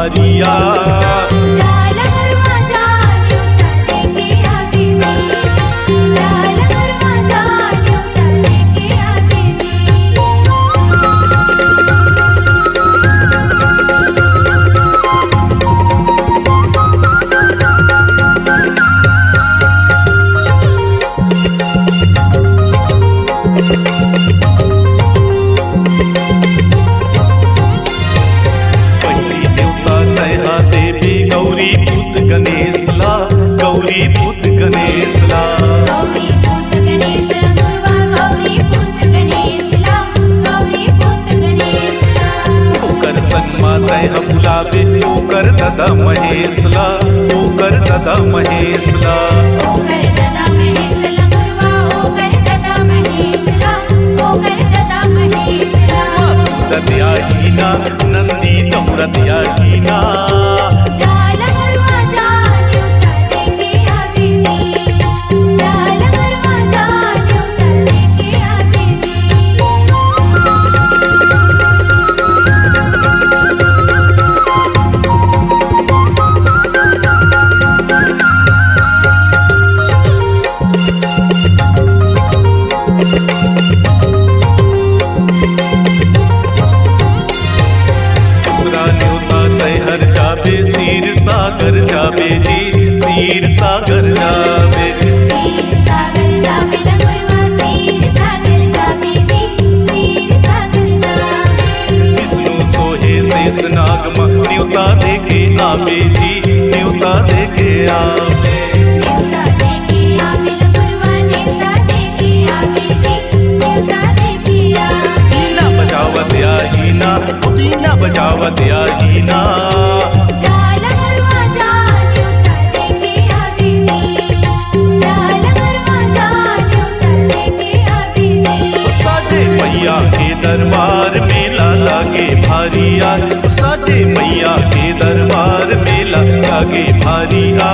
भारिया। गणेशला गौरी पुत गणेशला गौरी पुत गणेशला गुरुवा गौरी पुत गणेशला गौरी पुत गणेशला ओकर सन्मा तय बुलावे ओकर दादा महेशला ओकर दादा महेशला ओकर दादा महेशला गुरुवा ओकर दादा महेशला ओकर दादा महेशला दत्या हीना नंदी दौरत्या हीना सागर जावे जी सीर सागर जावे सीर सागर जावे गुरुवा सीर सागर जावे जी सीर सागर जावे विष्णु सोहे शेष नाग न्योता देखे आवे जी न्योता देखे आवे न्योता देखे आवे गुरुवा न्योता देखे आवे जी न्योता देखे आवे ना बजावत आई ना ना बजावत आई ना मैया के दरबार मेला लागे भारिया। साजे मैया के दरबार मेला लागे भारिया।